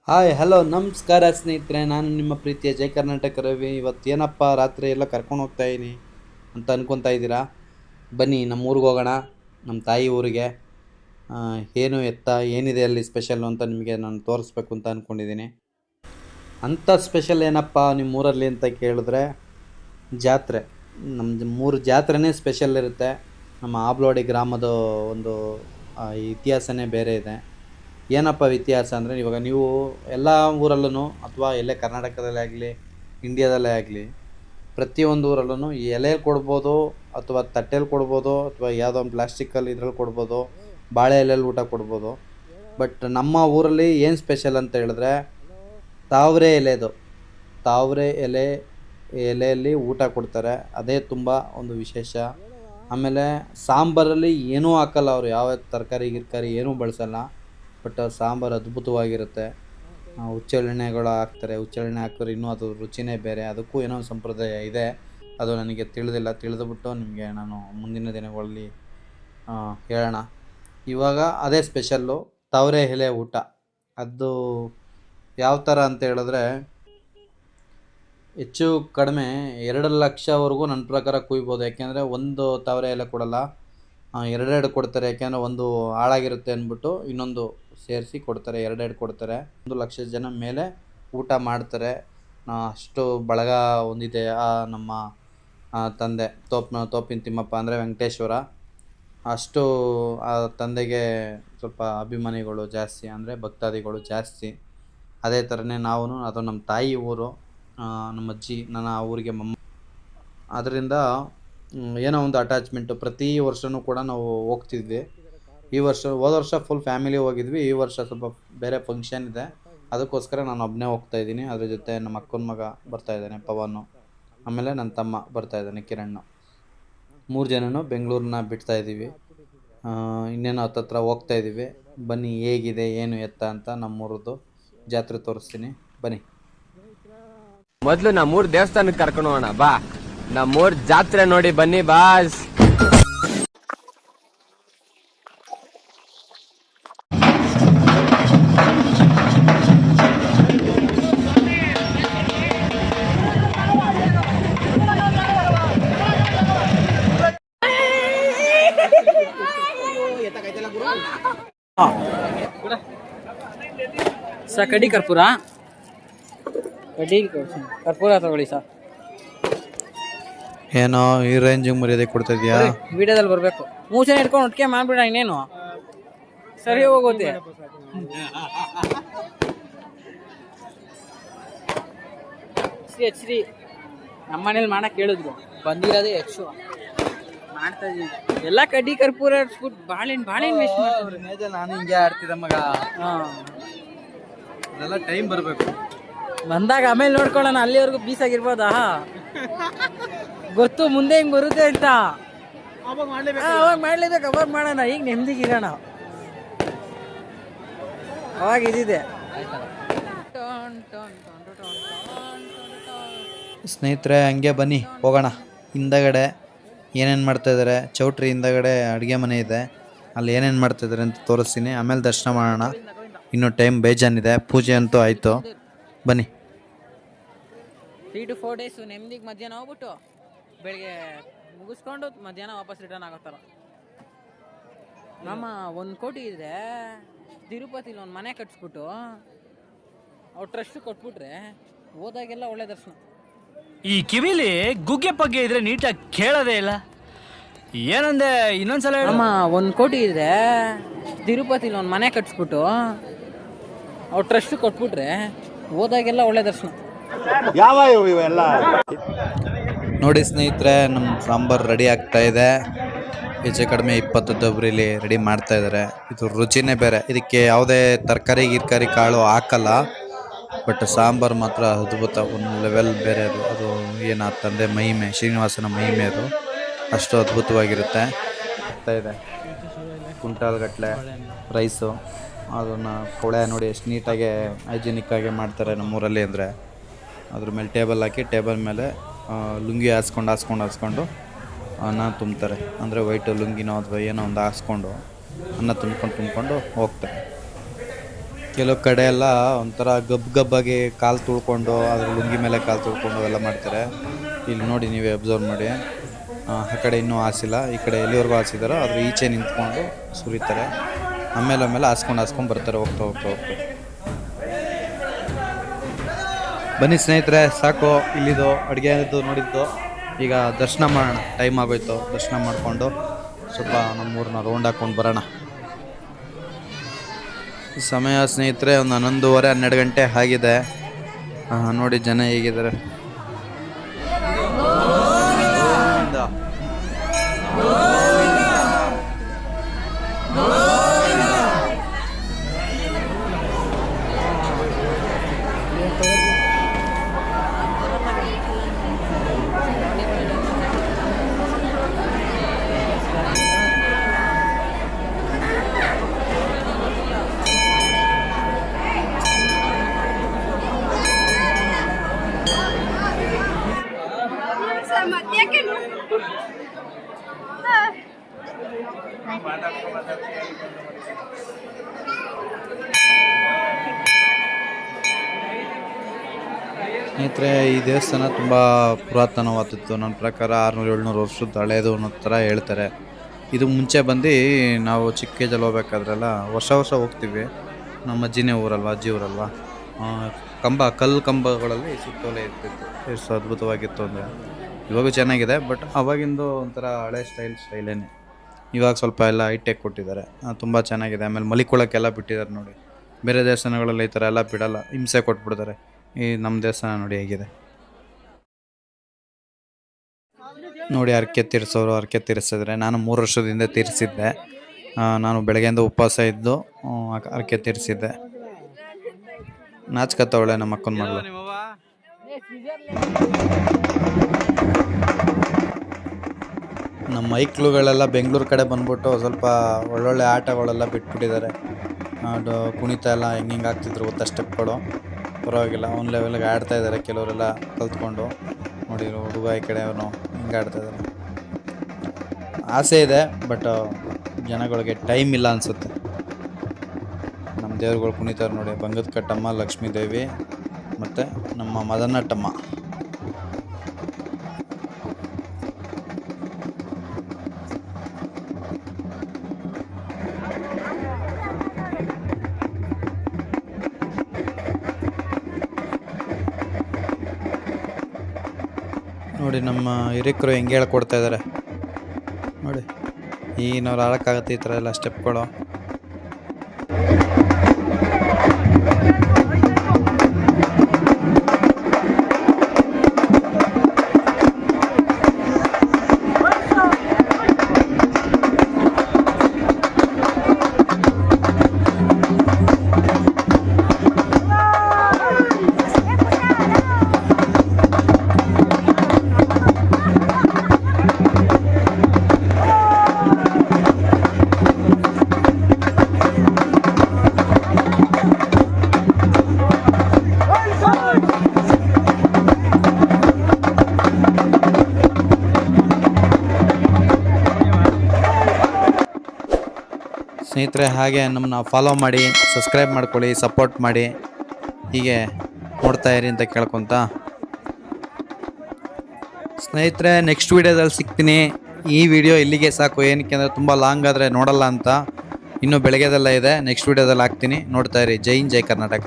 Hi hello ನಮಸ್ಕಾರ ಸ್ನೇಹಿತರೆ, ನಾನು ನಿಮ್ಮ ಪ್ರೀತಿಯ ಜೈ ಕರ್ನಾಟಕ ರವಿ. ಇವತ್ತೇನಪ್ಪ ರಾತ್ರಿ ಎಲ್ಲ ಕರ್ಕೊಂಡು ಹೋಗ್ತಾ ಇದ್ದೀನಿ ಅಂತ ಅನ್ಕೊತಾ ಇದ್ದೀರಾ? ಬನ್ನಿ ನಮ್ಮ ಊರಿಗೆ ಹೋಗೋಣ, ನಮ್ಮ ತಾಯಿ ಊರಿಗೆ. ಏನು ಎತ್ತ ಏನಿದೆ ಅಲ್ಲಿ ಸ್ಪೆಷಲ್ಲು ಅಂತ ನಿಮಗೆ ನಾನು ತೋರಿಸ್ಬೇಕು ಅಂತ ಅಂದ್ಕೊಂಡಿದ್ದೀನಿ. ಅಂಥ ಸ್ಪೆಷಲ್ ಏನಪ್ಪ ನಿಮ್ಮ ಊರಲ್ಲಿ ಅಂತ ಕೇಳಿದ್ರೆ, ಜಾತ್ರೆ. ನಮ್ಮದು 3 ಜಾತ್ರೆನೇ ಸ್ಪೆಷಲ್ ಇರುತ್ತೆ. ನಮ್ಮ ಆಬ್ಲೋಡಿ ಗ್ರಾಮದ ಒಂದು ಇತಿಹಾಸನೇ ಬೇರೆ ಇದೆ. ಏನಪ್ಪ ವ್ಯತ್ಯಾಸ ಅಂದರೆ, ಇವಾಗ ನೀವು ಎಲ್ಲ ಊರಲ್ಲೂ ಅಥವಾ ಎಲ್ಲೇ ಕರ್ನಾಟಕದಲ್ಲೇ ಆಗಲಿ, ಇಂಡಿಯಾದಲ್ಲೇ ಆಗಲಿ, ಪ್ರತಿಯೊಂದು ಊರಲ್ಲೂ ಎಲೆಯಲ್ಲಿ ಕೊಡ್ಬೋದು, ಅಥವಾ ತಟ್ಟೆಯಲ್ಲಿ ಕೊಡ್ಬೋದು, ಅಥವಾ ಯಾವುದೋ ಒಂದು ಪ್ಲಾಸ್ಟಿಕ್ಕಲ್ಲಿ ಇದ್ರಲ್ಲಿ ಕೊಡ್ಬೋದು, ಬಾಳೆ ಎಲೆಯಲ್ಲಿ ಊಟ ಕೊಡ್ಬೋದು. ಬಟ್ ನಮ್ಮ ಊರಲ್ಲಿ ಏನು ಸ್ಪೆಷಲ್ ಅಂತ ಹೇಳಿದ್ರೆ, ತಾವರೆ ಎಲೆದು ತಾವರೆ ಎಲೆಯಲ್ಲಿ ಊಟ ಕೊಡ್ತಾರೆ. ಅದೇ ತುಂಬ ಒಂದು ವಿಶೇಷ. ಆಮೇಲೆ ಸಾಂಬಾರಲ್ಲಿ ಏನೂ ಹಾಕಲ್ಲ ಅವರು, ಯಾವ ತರಕಾರಿ ಗಿರ್ಕಾರಿ ಏನೂ ಬಳಸಲ್ಲ. ಬಟ್ ಸಾಂಬಾರು ಅದ್ಭುತವಾಗಿರುತ್ತೆ. ಹುಚ್ಚೆಳ್ಳೆಣ್ಣೆಗಳು ಹಾಕ್ತಾರೆ. ಹುಚ್ಚೆಳ್ಳೆಣ್ಣೆ ಹಾಕಿದ್ರೆ ಇನ್ನೂ ಅದು ರುಚಿನೇ ಬೇರೆ. ಅದಕ್ಕೂ ಏನೋ ಒಂದು ಸಂಪ್ರದಾಯ ಇದೆ, ಅದು ನನಗೆ ತಿಳಿದಿಲ್ಲ. ತಿಳಿದುಬಿಟ್ಟು ನಿಮಗೆ ನಾನು ಮುಂದಿನ ದಿನಗಳಲ್ಲಿ ಹೇಳೋಣ. ಇವಾಗ ಅದೇ ಸ್ಪೆಷಲ್ಲು, ತವರೆ ಎಲೆ ಊಟ. ಅದು ಯಾವ ಥರ ಅಂತ ಹೇಳಿದ್ರೆ, ಹೆಚ್ಚು ಕಡಿಮೆ 2 ಲಕ್ಷವರೆಗೂ ನನ್ನ ಪ್ರಕಾರ ಕುಯ್ಬೋದು. ಯಾಕೆಂದರೆ ಒಂದು ತವರೆ ಎಲೆ ಕೊಡಲ್ಲ, ಎರಡೆರಡು ಕೊಡ್ತಾರೆ. ಯಾಕೆಂದರೆ ಒಂದು ಹಾಳಾಗಿರುತ್ತೆ ಅಂದ್ಬಿಟ್ಟು ಇನ್ನೊಂದು ಸೇರಿಸಿ ಕೊಡ್ತಾರೆ, ಎರಡೆರಡು ಕೊಡ್ತಾರೆ. 1 ಲಕ್ಷ ಜನ ಮೇಲೆ ಊಟ ಮಾಡ್ತಾರೆ. ಅಷ್ಟು ಬಳಗ ಹೊಂದಿದೆ ನಮ್ಮ ತಂದೆ ತೋಪಿನ ತಿಮ್ಮಪ್ಪ ಅಂದರೆ ವೆಂಕಟೇಶ್ವರ. ಅಷ್ಟು ಆ ತಂದೆಗೆ ಸ್ವಲ್ಪ ಅಭಿಮಾನಿಗಳು ಜಾಸ್ತಿ, ಅಂದರೆ ಭಕ್ತಾದಿಗಳು ಜಾಸ್ತಿ. ಅದೇ ಥರನೇ ನಾವು, ಅದು ನಮ್ಮ ತಾಯಿ ಊರು, ನಮ್ಮ ಅಜ್ಜಿ ನನ್ನ ಆ ಊರಿಗೆ ಅದರಿಂದ ಏನೋ ಒಂದು ಅಟ್ಯಾಚ್ಮೆಂಟು. ಪ್ರತಿ ವರ್ಷವೂ ಕೂಡ ನಾವು ಹೋಗ್ತಿದ್ವಿ. ಹೋದ ವರ್ಷ ಫುಲ್ ಫ್ಯಾಮಿಲಿ ಹೋಗಿದ್ವಿ. ಈ ವರ್ಷ ಸ್ವಲ್ಪ ಬೇರೆ ಫಂಕ್ಷನ್ ಇದೆ, ಅದಕ್ಕೋಸ್ಕರ ನಾನು ಒಬ್ಬನೇ ಹೋಗ್ತಾ ಇದ್ದೀನಿ. ಅದ್ರ ಜೊತೆ ನಮ್ಮ ಅಕ್ಕನ ಮಗ ಬರ್ತಾ ಇದ್ದಾನೆ ಪವನು, ಆಮೇಲೆ ನನ್ನ ತಮ್ಮ ಬರ್ತಾ ಇದ್ದಾನೆ ಕಿರಣ್. 3 ಜನನು ಬೆಂಗಳೂರನ್ನ ಬಿಡ್ತಾ ಇದ್ದೀವಿ. ಇನ್ನೇನು ಹತ್ತತ್ರ ಹೋಗ್ತಾ ಇದ್ದೀವಿ. ಬನ್ನಿ ಹೇಗಿದೆ ಏನು ಎತ್ತ ಅಂತ ನಮ್ಮೂರದ್ದು ಜಾತ್ರೆ ತೋರಿಸ್ತೀನಿ, ಬನ್ನಿ. ಮೊದ್ಲು ನಮ್ಮೂರ್ ದೇವಸ್ಥಾನಕ್ಕೆ ಕರ್ಕೊಂಡು ಹೋಗೋಣ ಬಾ. ನಮ್ಮೂರ್ ಜಾತ್ರೆ ನೋಡಿ ಬನ್ನಿ ಬಾಸ್. ಸರ್ ಕಡ್ಡಿ ಕರ್ಪೂರ ತಗೊಳ್ಳಿ ಸರ್. ಏನೋ ಈ ರೇಂಜಿಗೆ ಮರ್ಯಾದೆ ಕೊಡ್ತಾ ಇದೆಯಾ? ವಿಡಿಯೋದಲ್ಲಿ ಬರಬೇಕು. ಮೂಸೆ ಇಟ್ಕೊಂಡು ಒಟ್ಟಿಗೆ ಮಾಡ್ಬಿಡ, ಇನ್ನೇನು ಸರಿ ಹೋಗುತ್ತೆ. ಶ್ರೀ ನಮ್ಮ ಮನೇಲಿ ಮಾಡಕ್ ಹೇಳಿದ್ರು, ಬಂದಿರೋದೇ ಹೆಚ್ಚು ಮಾಡ್ತಾ ಇದೀವಿ. ಎಲ್ಲ ಕಡ್ಡಿ ಕರ್ಪೂರ ಹಚ್ಬಿಟ್ಟು ಬಾಳೆಹಣ್ಣು ವೇಸ್ಟ್ ಮಾಡ್ತಾರೆ. ನಾನು ಹಿಂಗೆ ಆಡ್ತಿದ್ದ ಮಗ. ಅದೆಲ್ಲ ಟೈಮ್ ಬರಬೇಕು, ಬಂದಾಗ ಆಮೇಲೆ ನೋಡ್ಕೊಳ್ಳೋಣ. ಅಲ್ಲಿವರೆಗೂ ಬೀಸಾಗಿರ್ಬೋದಾ ಗೊತ್ತು, ಮುಂದೆ ಹಿಂಗ್ ಬರುತ್ತೆ ಅಂತ. ಅವಾಗ ಮಾಡ್ಲೇಬೇಕು, ಅವಾಗ ಮಾಡೋಣ. ಈಗ ನೆಮ್ಮದಿಗಿರೋಣ, ಅವಾಗ ಇದಿದೆ. ಸ್ನೇಹಿತರೆ ಹಂಗೆ ಬನ್ನಿ ಹೋಗೋಣ. ಹಿಂದಗಡೆ ಏನೇನು ಮಾಡ್ತಾಯಿದ್ದಾರೆ, ಚೌಟ್ರಿ ಹಿಂದಗಡೆ ಅಡುಗೆ ಮನೆ ಇದೆ, ಅಲ್ಲಿ ಏನೇನು ಮಾಡ್ತಾಯಿದ್ದಾರೆ ಅಂತ ತೋರಿಸ್ತೀನಿ. ಆಮೇಲೆ ದರ್ಶನ ಮಾಡೋಣ. ಇನ್ನೂ ಟೈಮ್ ಬೇಜಾನಿದೆ. ಪೂಜೆ ಅಂತೂ ಆಯಿತು, ಬನ್ನಿ. 3 to 4 days ನೆಮ್ಮದಿಗೆ ಮಧ್ಯಾಹ್ನ ಹೋಗ್ಬಿಟ್ಟು ಬೆಳಿಗ್ಗೆ ಮುಗಿಸ್ಕೊಂಡು ಮಧ್ಯಾಹ್ನ ವಾಪಸ್ ರಿಟರ್ನ್ ಆಗತ್ತಾರ. ನಮ್ಮ 1 ಕೋಟಿ ಇದೆ, ತಿರುಪತಿಲಿ ಒಂದು ಮನೆ ಕಟ್ಸ್ಬಿಟ್ಟು ಅವ್ರು ಟ್ರಸ್ಟ್ ಕೊಟ್ಬಿಟ್ರೆ ಹೋದಾಗೆಲ್ಲ ಒಳ್ಳೆ ದರ್ಶನ. ಈ ಕಿವಿಲಿ ಗುಗ್ಗೆ ಪಗ್ಗೆ ಇದ್ರೆ ನೀಟಾಗಿ ಕೇಳೋದೇ ಇಲ್ಲ. ಏನಂದೆ ಇನ್ನೊಂದ್ಸಲ? ನಮ್ಮ 1 ಕೋಟಿ ಇದೆ, ತಿರುಪತಿಲಿ ಒಂದು ಮನೆ ಕಟ್ಸ್ಬಿಟ್ಟು ಅವ್ರು ಟ್ರಸ್ಟ್ ಕೊಟ್ಬಿಟ್ರೆ ಹೋದಾಗೆಲ್ಲ ಒಳ್ಳೆ ದರ್ಶನ. ಯಾವ ಇವೆಲ್ಲ ನೋಡಿ ಸ್ನೇಹಿತರೆ, ನಮ್ಮ ಸಾಂಬಾರು ರೆಡಿ ಆಗ್ತಾ ಇದೆ. ಹೆಚ್ಚು ಕಡಿಮೆ 20 ಡಬ್ರಿಲಿ ರೆಡಿ ಮಾಡ್ತಾ ಇದ್ದಾರೆ. ಇದು ರುಚಿನೇ ಬೇರೆ, ಇದಕ್ಕೆ ಯಾವುದೇ ತರಕಾರಿ ಗಿರ್ಕಾರಿ ಕಾಳು ಹಾಕಲ್ಲ. ಬಟ್ ಸಾಂಬಾರು ಮಾತ್ರ ಅದ್ಭುತ, ಒಂದು ಲೆವೆಲ್ ಬೇರೆ. ಅದು ಏನು ತಂದೆ ಮಹಿಮೆ, ಶ್ರೀನಿವಾಸನ ಮಹಿಮೆ, ಅದು ಅಷ್ಟು ಅದ್ಭುತವಾಗಿರುತ್ತೆ. ಆಗ್ತಾ ಇದೆ ಕುಂಟಾಲ್ ಗಟ್ಟಲೆ ರೈಸು. ಅದನ್ನು ಕೊಳೆ ನೋಡಿ ಎಷ್ಟು ನೀಟಾಗಿ ಹೈಜಿನಿಕ್ಕಾಗಿ ಮಾಡ್ತಾರೆ ನಮ್ಮೂರಲ್ಲಿ. ಅಂದರೆ ಅದ್ರ ಮೇಲೆ ಟೇಬಲ್ ಹಾಕಿ, ಟೇಬಲ್ ಮೇಲೆ ಲುಂಗಿ ಹಾಸ್ಕೊಂಡು ಅನ್ನ ತುಂಬ್ತಾರೆ. ಅಂದರೆ ವೈಟ್ ಲುಂಗಿನೋ ಅಥವಾ ಏನೋ ಒಂದು ಹಾಸ್ಕೊಂಡು ಅನ್ನ ತುಂಬ್ಕೊಂಡು ಹೋಗ್ತಾರೆ. ಕೆಲವು ಕಡೆ ಎಲ್ಲ ಒಂಥರ ಗಬ್ಬಾಗಿ ಕಾಲು ತುಳ್ಕೊಂಡು ಅದ್ರ ಲುಂಗಿ ಮೇಲೆ ಕಾಲು ತುಳ್ಕೊಂಡು ಎಲ್ಲ ಮಾಡ್ತಾರೆ. ಇಲ್ಲಿ ನೋಡಿ ನೀವೇ ಅಬ್ಸರ್ವ್ ಮಾಡಿ. ಆ ಕಡೆ ಇನ್ನೂ ಹಾಸಿಲ್ಲ, ಈ ಕಡೆ ಎಲ್ಲಿವರೆಗೂ ಹಾಸಿದಾರೋ ಅದ್ರ ಈಚೆ ನಿಂತ್ಕೊಂಡು ಸುರಿತಾರೆ. ಆಮೇಲೆ ಹಾಸ್ಕೊಂಡು ಬರ್ತಾರೆ ಹೋಗ್ತಾ. ಬನ್ನಿ ಸ್ನೇಹಿತರೆ, ಸಾಕು ಇಲ್ಲಿದು ಅಡುಗೆ ನೋಡಿದ್ದು. ಈಗ ದರ್ಶನ ಮಾಡೋಣ, ಟೈಮ್ ಆಗೋಯ್ತು. ದರ್ಶನ ಮಾಡಿಕೊಂಡು ಸ್ವಲ್ಪ ನಮ್ಮೂರನ್ನ ರೌಂಡ್ ಹಾಕ್ಕೊಂಡು ಬರೋಣ. ಸಮಯ ಸ್ನೇಹಿತರೆ ಒಂದು 11:30-12 ಗಂಟೆ ಆಗಿದೆ. ನೋಡಿ ಜನ ಹೇಗಿದ್ದಾರೆ. ಸ್ನೇಹಿತರೆ, ಈ ದೇವಸ್ಥಾನ ತುಂಬ ಪುರಾತನವಾದದ್ದು. ನನ್ನ ಪ್ರಕಾರ 600-700 ವರ್ಷದ ಹಳೇದು ಅನ್ನೋ ಥರ ಹೇಳ್ತಾರೆ. ಇದು ಮುಂಚೆ ಬಂದು ನಾವು ಚಿಕ್ಕ ಏಜಲ್ಲಿ ಹೋಗ್ಬೇಕಾದ್ರೆಲ್ಲ ವರ್ಷ ಹೋಗ್ತೀವಿ. ನಮ್ಮ ಅಜ್ಜಿನೇ ಅಜ್ಜಿ ಊರಲ್ವ. ಕಲ್ಲು ಕಂಬಗಳಲ್ಲಿ ಸುತ್ತೋಲೆ ಇರ್ತಿತ್ತು. ಎಷ್ಟು ಅದ್ಭುತವಾಗಿತ್ತು ಅಂದರೆ. ಇವಾಗೂ ಚೆನ್ನಾಗಿದೆ, ಬಟ್ ಅವಾಗಿಂದು ಒಂಥರ ಹಳೆ ಸ್ಟೈಲೇನೆ. ಇವಾಗ ಸ್ವಲ್ಪ ಎಲ್ಲ ಹೈಟೆಕ್ ಕೊಟ್ಟಿದ್ದಾರೆ, ತುಂಬ ಚೆನ್ನಾಗಿದೆ. ಆಮೇಲೆ ಮಲಿಕೊಳ್ಳೋಕ್ಕೆಲ್ಲ ಬಿಟ್ಟಿದ್ದಾರೆ ನೋಡಿ. ಬೇರೆ ದೇವಸ್ಥಾನಗಳಲ್ಲಿ ಈ ಥರ ಎಲ್ಲ ಬಿಡಲ್ಲ, ಹಿಂಸೆ ಕೊಟ್ಬಿಡ್ತಾರೆ. ಈ ನಮ್ಮ ದೇವಸ್ಥಾನ ನೋಡಿ ಹೇಗಿದೆ. ನೋಡಿ ಹರಕೆ ತೀರಿಸಿದ್ರೆ, ನಾನು 3 ವರ್ಷದಿಂದ ತೀರಿಸಿದ್ದೆ. ನಾನು ಬೆಳಗ್ಗೆಯಿಂದ ಉಪವಾಸ ಇದ್ದು ಹರಕೆ ತೀರಿಸಿದ್ದೆ. ನಾಚ್ಕತ್ತವಳೆ ನಮ್ಮ ಅಕ್ಕನ ಮಗಳು. ನಮ್ಮ ಮೈಕ್ಳುಗಳೆಲ್ಲ ಬೆಂಗಳೂರು ಕಡೆ ಬಂದ್ಬಿಟ್ಟು ಸ್ವಲ್ಪ ಒಳ್ಳೊಳ್ಳೆ ಆಟಗಳೆಲ್ಲ ಬಿಟ್ಬಿಟ್ಟಿದ್ದಾರೆ. ಅದು ಕುಣಿತ ಎಲ್ಲ ಹೆಂಗೆ ಆಗ್ತಿದ್ರು ಗೊತ್ತಾ, ಸ್ಟೆಪ್ಗಳು ಪರವಾಗಿಲ್ಲ ಒಂದು ಲೆವೆಲ್ಗೆ ಆಡ್ತಾಯಿದ್ದಾರೆ. ಕೆಲವರೆಲ್ಲ ಕಲ್ತ್ಕೊಂಡು ನೋಡಿ, ಹುಡುಗ ಈ ಕಡೆ ಅವನು ಹಿಂಗೆ ಆಡ್ತಾಯಿದ್ದಾರೆ. ಆಸೆ ಇದೆ, ಬಟ್ ಜನಗಳಿಗೆ ಟೈಮ್ ಇಲ್ಲ ಅನಿಸುತ್ತೆ. ನಮ್ಮ ದೇವ್ರುಗಳು ಕುಣಿತಾರೆ ನೋಡಿ, ಬಂಗದ ಕಟ್ಟಮ್ಮ, ಲಕ್ಷ್ಮೀ ದೇವಿ ಮತ್ತು ನಮ್ಮ ಮದನಟ್ಟಮ್ಮ. ನೋಡಿ ನಮ್ಮ ಹಿರಿಕರು ಹೆಂಗೆ ಹೇಳ್ಕೊಡ್ತಾ ಇದ್ದಾರೆ ನೋಡಿ. ಈಗಿನವ್ರು ಆಡೋಕ್ಕಾಗತ್ತೆ ಈ ಥರ ಎಲ್ಲ ಸ್ಟೆಪ್ಗಳು. ಸ್ನೇಹಿತರೆ, ಹಾಗೆ ನಮ್ಮನ್ನ ಫಾಲೋ ಮಾಡಿ, ಸಬ್ಸ್ಕ್ರೈಬ್ ಮಾಡ್ಕೊಳ್ಳಿ, ಸಪೋರ್ಟ್ ಮಾಡಿ, ಹೀಗೆ ನೋಡ್ತಾ ಇರಿ ಅಂತ ಕೇಳ್ಕೊತ ಸ್ನೇಹಿತರೆ, ನೆಕ್ಸ್ಟ್ ವೀಡಿಯೋದಲ್ಲಿ ಸಿಗ್ತೀನಿ. ಈ ವಿಡಿಯೋ ಇಲ್ಲಿಗೆ ಸಾಕು. ಏನಕ್ಕೆ ಅಂದರೆ ತುಂಬ ಲಾಂಗ್ ಆದರೆ ನೋಡಲ್ಲ ಅಂತ. ಇನ್ನೂ ಬೆಳಗ್ಗೆದೆಲ್ಲ ಇದೆ, ನೆಕ್ಸ್ಟ್ ವೀಡಿಯೋದಲ್ಲಿ ಹಾಕ್ತೀನಿ. ನೋಡ್ತಾ ಇರಿ. ಜೈ ಹಿಂದ್, ಜೈ ಕರ್ನಾಟಕ.